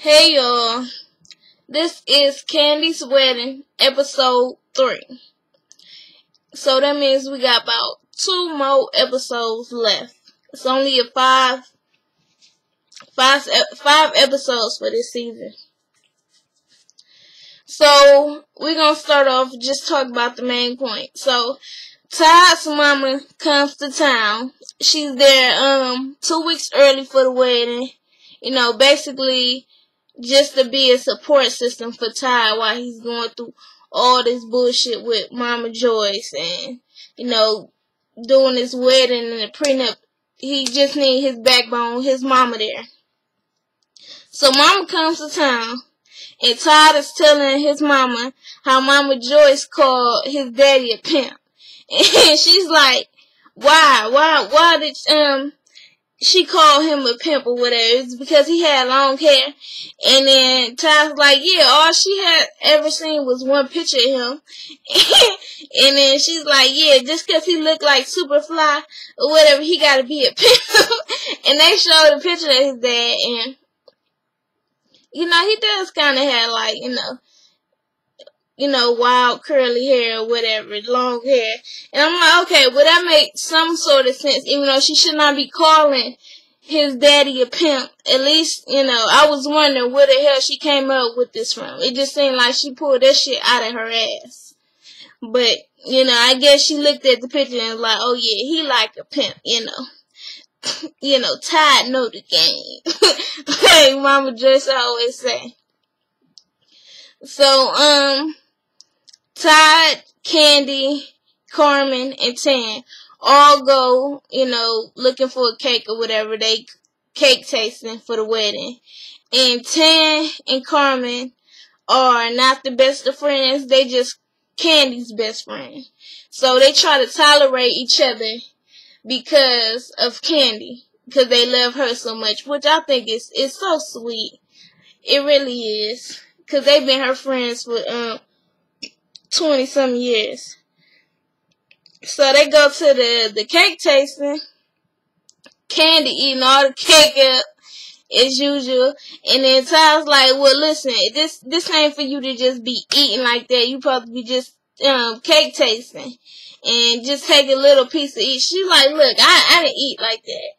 Hey y'all, this is Kandi'S wedding, episode 3. So that means we got about 2 more episodes left. It's only a five episodes for this season. So we're gonna start off just talk about the main point. So Todd's mama comes to town. She's there 2 weeks early for the wedding. Basically just to be a support system for Todd while he's going through all this bullshit with Mama Joyce and, doing his wedding and the prenup. He just need his backbone, his mama there. So Mama comes to town and Todd is telling his mama how Mama Joyce called his daddy a pimp. And she's like, why did she called him a pimp or whatever? It's because he had long hair. And then Todd's like, yeah, all she had ever seen was one picture of him. And then she's like, yeah, just because he looked like Superfly or whatever, he got to be a pimp. And they showed a picture of his dad. And, he does kind of have like, wild curly hair or whatever, long hair. And I'm like, okay, well that makes some sort of sense, even though she should not be calling his daddy a pimp. At least, I was wondering where the hell she came up with this from. It just seemed like she pulled that shit out of her ass. But, I guess she looked at the picture and was like, oh yeah, he like a pimp, Todd know the game. Like Mama Joyce always say. So, Todd, Kandi, Carmen, and Tan all go, looking for a cake or whatever. They cake tasting for the wedding. And Tan and Carmen are not the best of friends. They just Kandi's best friend. So they try to tolerate each other because of Kandi. Because they love her so much. Which I think is so sweet. It really is. Because they've been her friends for 20-some years. So they go to the cake tasting. Kandi eating all the cake up as usual. And then Todd's like, well, listen, this ain't for you to just be eating like that. You supposed to be just cake tasting. And just take a little piece of each. She's like, look, I didn't eat like that.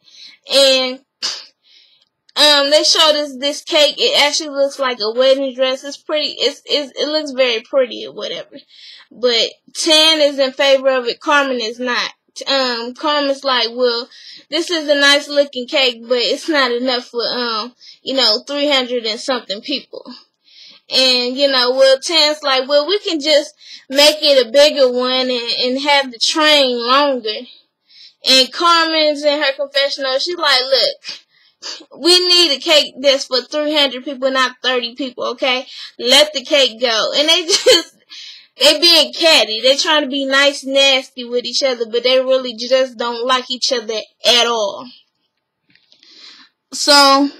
And they show this cake. It actually looks like a wedding dress. It's pretty. It looks very pretty or whatever. But Tan is in favor of it. Carmen is not. Carmen's like, well, this is a nice looking cake, but it's not enough for 300 and something people. And Tan's like, well, we can just make it a bigger one and have the train longer. And Carmen's in her confessional. She's like, look, we need a cake that's for 300 people, not 30 people, okay? Let the cake go. And they being catty. They trying to be nice, nasty with each other, but they really just don't like each other at all. So,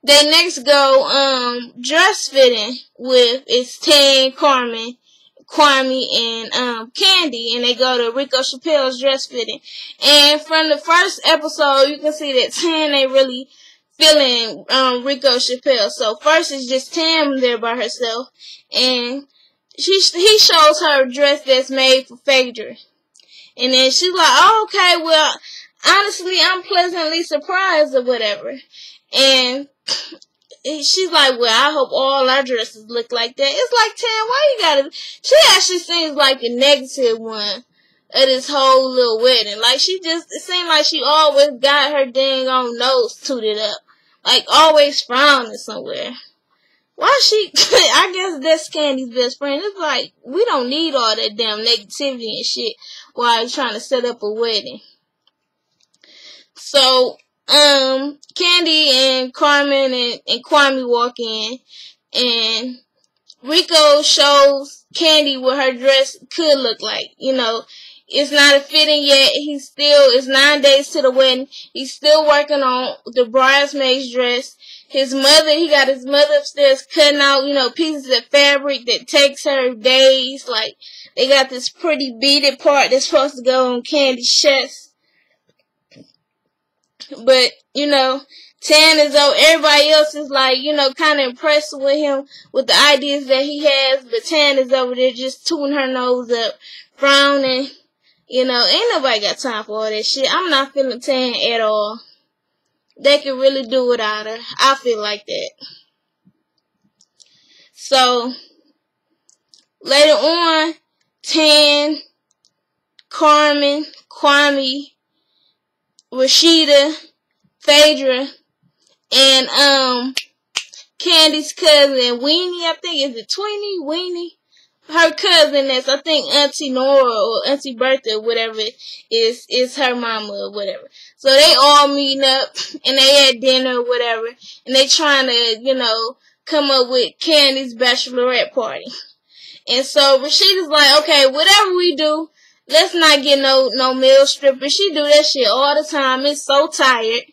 they next go, dress fitting with, it's Tan, Carmen, Kwame, and Kandi, and they go to Rico Chappelle's dress fitting. And from the first episode, you can see that Tan ain't really feeling Rico Chappelle. So first it's just Tan there by herself, and he shows her a dress that's made for Phaedra. And then she's like, oh, okay, well, honestly, I'm pleasantly surprised or whatever. And she's like, well, I hope all our dresses look like that. It's like, Tan, why you gotta... She actually seems like a negative one of this whole little wedding. Like, it seemed like she always got her dang on nose tooted up. Like, always frowning somewhere. Why she... I guess that's Kandi's best friend. It's like, we don't need all that damn negativity and shit while you're trying to set up a wedding. So... Kandi and Carmen and Kwame walk in, and Rico shows Kandi what her dress could look like. It's not a fitting yet. It's 9 days to the wedding. He's still working on the bridesmaid's dress. He got his mother upstairs cutting out, pieces of fabric that takes her days. Like, they got this pretty beaded part that's supposed to go on Kandi's chest. But, Tan is over. Everybody else is like, you know, kind of impressed with him, with the ideas that he has. But Tan is over there just tooting her nose up, frowning. You know, ain't nobody got time for all that shit. I'm not feeling Tan at all. They could really do without her. I feel like that. So, later on, Tan, Carmen, Kwame, Rashida, Phaedra, and Kandi's cousin Weenie, I think, is it Tweenie? Weenie? Her cousin that's, I think, Auntie Nora or Auntie Bertha or whatever is her mama or whatever. So they all meeting up and they at dinner or whatever, and they trying to, you know, come up with Kandi's Bachelorette party. And so Rashida's like, okay, whatever we do, let's not get no male stripper. She do that shit all the time. It's so tired.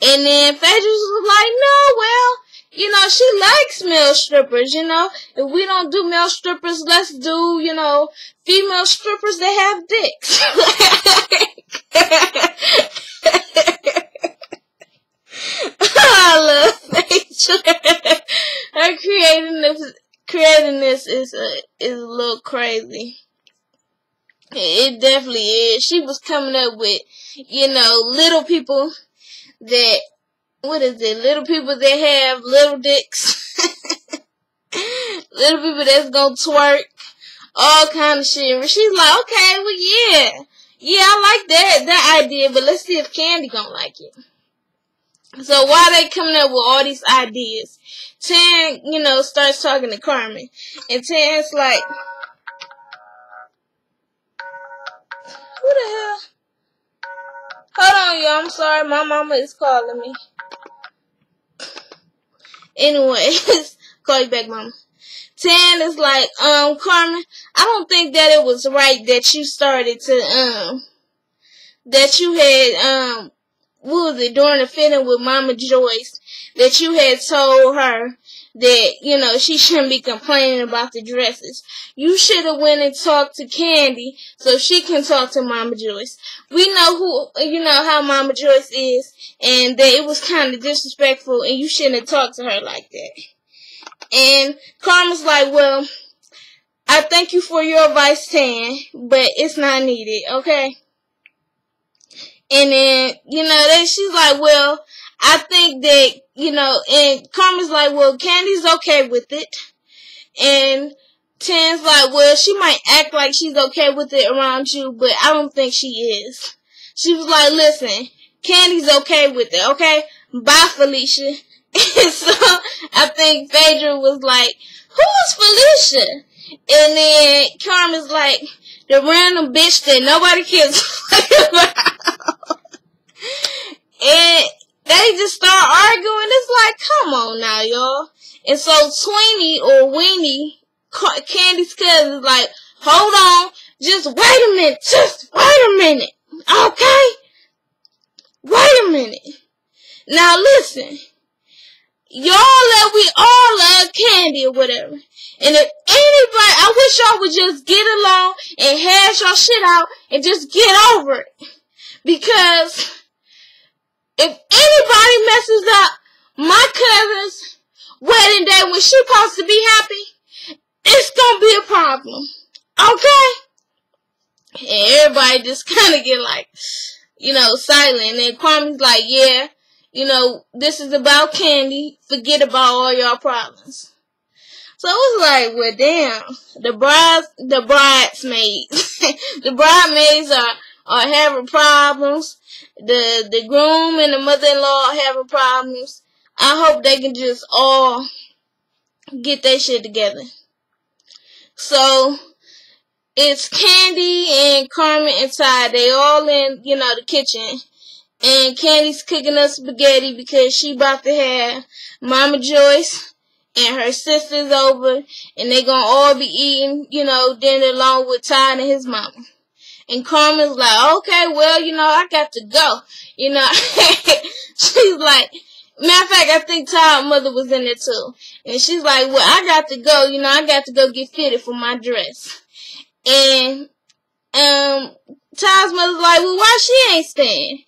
And then Phaedra was like, no, well, you know, she likes male strippers, you know. If we don't do male strippers, let's do, you know, female strippers that have dicks. I love Phaedra. Her creating this is a little crazy. It definitely is. She was coming up with, you know, little people that, what is it? Little people that have little dicks. Little people that's gonna twerk. All kind of shit. And she's like, okay, well, yeah. Yeah, I like that idea, but let's see if Kandi gonna like it. So while they coming up with all these ideas, Tan, you know, starts talking to Carmen. And Tan's like, who the hell? Hold on, y'all. I'm sorry. My mama is calling me. Anyways, call you back, mama. Tan is like, Carmen, I don't think that it was right that you started to, that you had, what was it, during the fitting with Mama Joyce, that you had told her that, you know, she shouldn't be complaining about the dresses. You should have went and talked to Kandi so she can talk to Mama Joyce. We know you know, how Mama Joyce is, and that it was kind of disrespectful, and you shouldn't have talked to her like that. And Carmen's like, well, I thank you for your advice, Tan, but it's not needed, okay? And then, you know, then she's like, well, I think that, you know, and Carmen's like, well, Kandi's okay with it. And Tan's like, well, she might act like she's okay with it around you, but I don't think she is. She was like, listen, Kandi's okay with it, okay? Bye, Felicia. And so I think Phaedra was like, who's Felicia? And then Carmen's like, the random bitch that nobody cares about. And they just start arguing. It's like, come on now, y'all. And so Tweenie or Weenie, Kandi's cousin, is like, hold on, just wait a minute, okay? Wait a minute. Now listen, y'all that we all love Kandi or whatever. And if anybody, I wish y'all would just get along and hash your shit out and just get over it. Because if anybody messes up my cousin's wedding day when she's supposed to be happy, it's gonna be a problem. Okay? And everybody just kind of get like, you know, silent. And Kwame's like, yeah, you know, this is about Kandi. Forget about all y'all problems. So it was like, well, damn, the bridesmaids, the bridesmaids are having problems. The groom and the mother-in-law are having problems. I hope they can just all get their shit together. So it's Kandi and Carmen and Ty. They all in, you know, the kitchen. And Kandi's cooking up spaghetti because she about to have Mama Joyce and her sisters over, and they gonna all be eating, you know, dinner along with Ty and his mama. And Carmen's like, okay, well, you know, I got to go. You know, she's like, matter of fact, I think Ty's mother was in there too. And she's like, well, I got to go. You know, I got to go get fitted for my dress. And Ty's mother's like, well, why she ain't staying?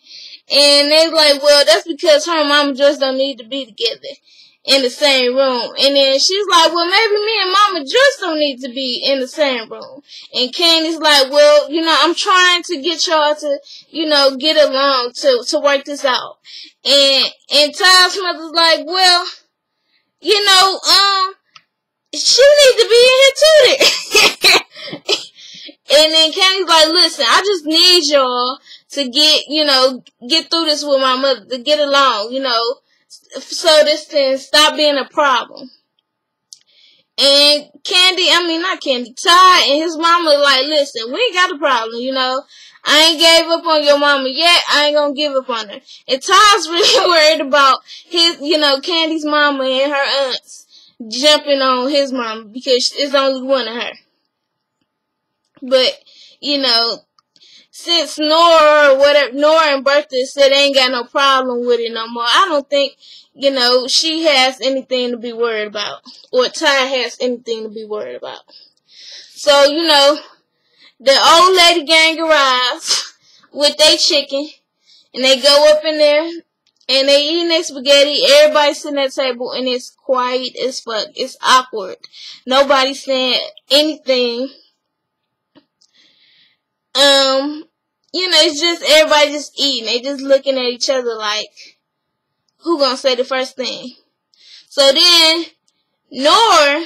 And they like, well, that's because her and Mama Joyce don't need to be together in the same room. And then she's like, well, maybe me and Mama Joyce don't need to be in the same room. And Kandi's like, well, I'm trying to get y'all to, get along to work this out. And Ty's mother's like, well, she need to be in here too then. And then Kandi's like, listen, I just need y'all to get through this with my mother, to get along, so this thing stop being a problem. And Ty and his mama like, listen, we ain't got a problem, I ain't gave up on your mama yet. I ain't gonna give up on her. And Ty's really worried about his, Kandi's mama and her aunts jumping on his mama because it's only one of her. But, since Nora and Bertha said they ain't got no problem with it no more, I don't think, she has anything to be worried about. Or Ty has anything to be worried about. So, the old lady gang arrives with their chicken. And they go up in there. And they eating their spaghetti. Everybody sitting at the table. And it's quiet as fuck. It's awkward. Nobody's saying anything. It's just everybody just eating. They just looking at each other like, who gonna say the first thing? So then, Nora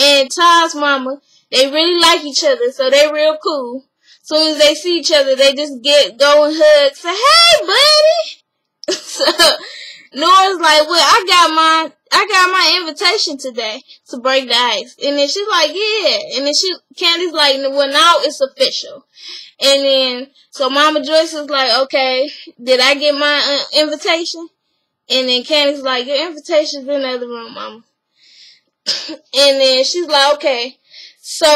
and Ty's mama, they really like each other, so they real cool. Soon as they see each other, they just go and hug, say, hey, buddy. So, Nora's like, well, I got my invitation today to break the ice. And then she's like, yeah. And then Kandi's like, well, now it's official. And then, so Mama Joyce is like, okay, did I get my invitation? And then Kandi's like, your invitation's in the other room, Mama. And then she's like, okay. So,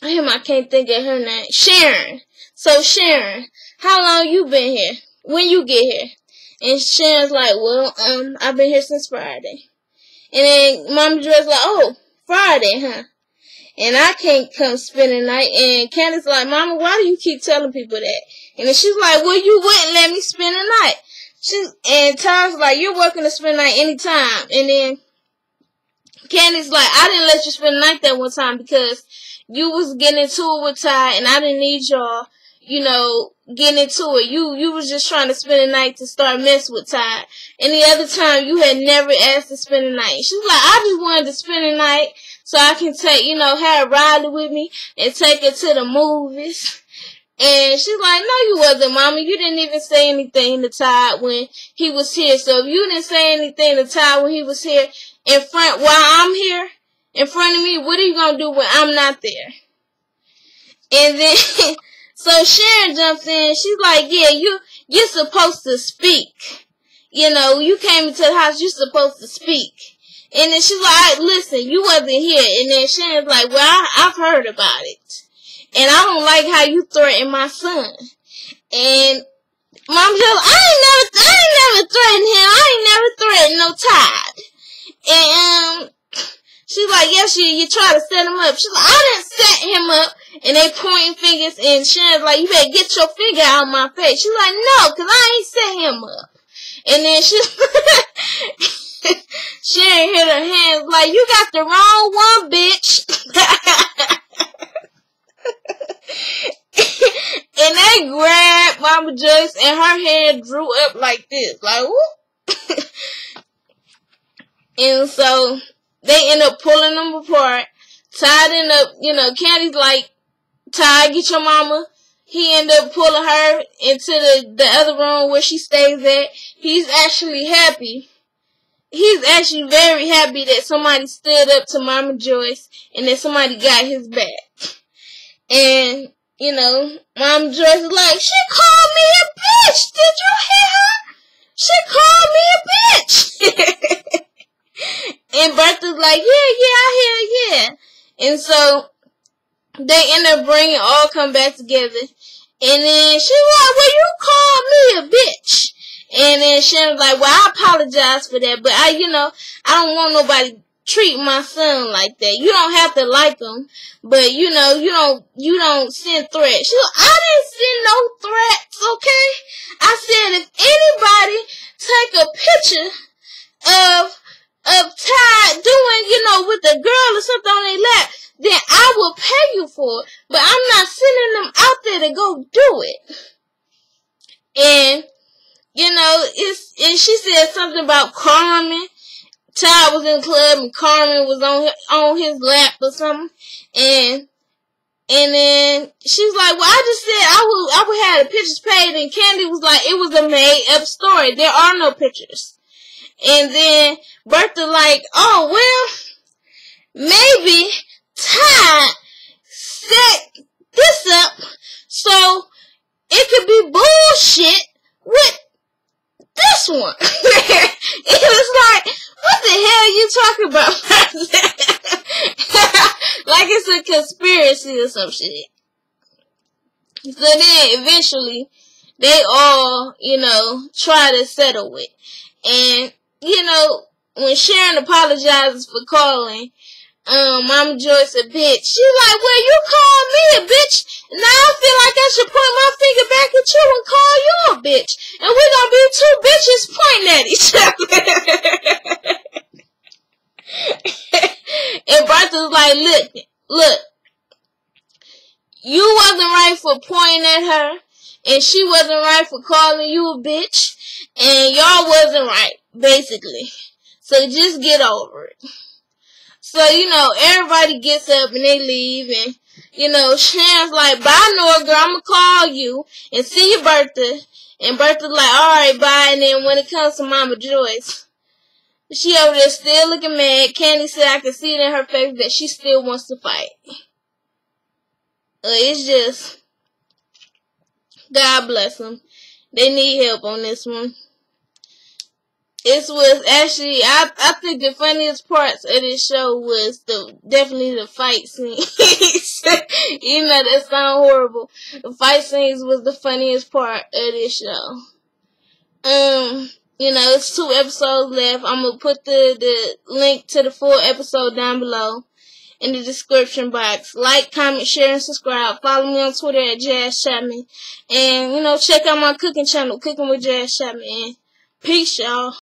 I can't think of her name. Sharon. So, Sharon, how long you been here? When you get here? And Sharon's like, well, I've been here since Friday. And then Mama Joyce's like, oh, Friday, huh? And I can't come spend the night. And Kandi's like, Mama, why do you keep telling people that? And then she's like, well, you wouldn't let me spend the night. And Ty's like, you're welcome to spend the night anytime. And then Kandi's like, I didn't let you spend the night that one time because you was getting into it with Ty, and I didn't need y'all, getting into it. You was just trying to spend the night to start messing with Ty. And the other time, you had never asked to spend the night. She's like, I just wanted to spend the night so I can take, have Riley with me and take her to the movies. And she's like, no, you wasn't, Mama. You didn't even say anything to Ty when he was here. So if you didn't say anything to Ty when he was here while I'm here in front of me, what are you going to do when I'm not there? And then, so Sharon jumps in. She's like, yeah, you're supposed to speak. You came into the house, you're supposed to speak. And then she's like, listen, you wasn't here. And then Sharon's like, well, I've heard about it. And I don't like how you threaten my son. And Mom said, I ain't never threatened him. I ain't never threatened no Todd. And she's like, yes, you try to set him up. She's like, I didn't set him up. And they pointing fingers, and Sharon's like, you better get your finger out of my face. She's like, no, because I ain't set him up. And then Sharon hit her hands like, you got the wrong one, bitch. And they grabbed Mama Joyce, and her head drew up like this, like, whoop. And so they end up pulling them apart. Ty ended up, Kandi's like, Ty, get your mama. He ended up pulling her into the other room where she stays at. He's actually happy. He's actually very happy that somebody stood up to Mama Joyce and that somebody got his back. And, Mama Joyce is like, she called me a bitch. Did you hear her? She called me a bitch. And Bertha's like, yeah, I hear, yeah. And so they end up come back together. And then she's like, well, you called me a bitch. And then Sharon's like, well, I apologize for that. But I don't want nobody treat my son like that. You don't have to like him, but you know, you don't send threats. She was, I didn't send no threats, okay? I said if anybody take a picture of Ty doing, you know, with the girl or something on their lap, then I will pay you for it. But I'm not sending them out there to go do it. And, you know, and she said something about Carmen. Ty was in the club and Carmen was on his lap or something. And then she was like, well, I just said I would have the pictures paid. And Kandi was like, it was a made up story. There are no pictures. And then Bertha like, oh, well, maybe Ty set this up so it could be bullshit with this one. It was like, what the hell are you talking about? Like it's a conspiracy or some shit. So then eventually they all, you know, try to settle it. And, you know, when Sharon apologizes for calling Mama Joyce a bitch, she's like, well, you called me a bitch. Now I feel like I should point my finger back at you and call you a bitch. And we're going to be two bitches pointing at each other. And Bertha's like, look, you wasn't right for pointing at her. And she wasn't right for calling you a bitch. And y'all wasn't right, basically. So just get over it. So, you know, everybody gets up and they leave. And, you know, Sharon's like, bye, Nora, girl. I'm going to call you and see you, Bertha. And Bertha's like, all right, bye. And then when it comes to Mama Joyce, she over there still looking mad. Kandi said I can see it in her face that she still wants to fight. It's just, God bless them. They need help on this one. It was actually, I think the funniest parts of this show was definitely the fight scenes. Even though that sound horrible, the fight scenes was the funniest part of this show. You know, it's 2 episodes left. I'm gonna put the link to the full episode down below in the description box. Like, comment, share, and subscribe. Follow me on Twitter at Jazz Chapman. And, you know, check out my cooking channel, Cooking with Jazz Chapman. Peace, y'all.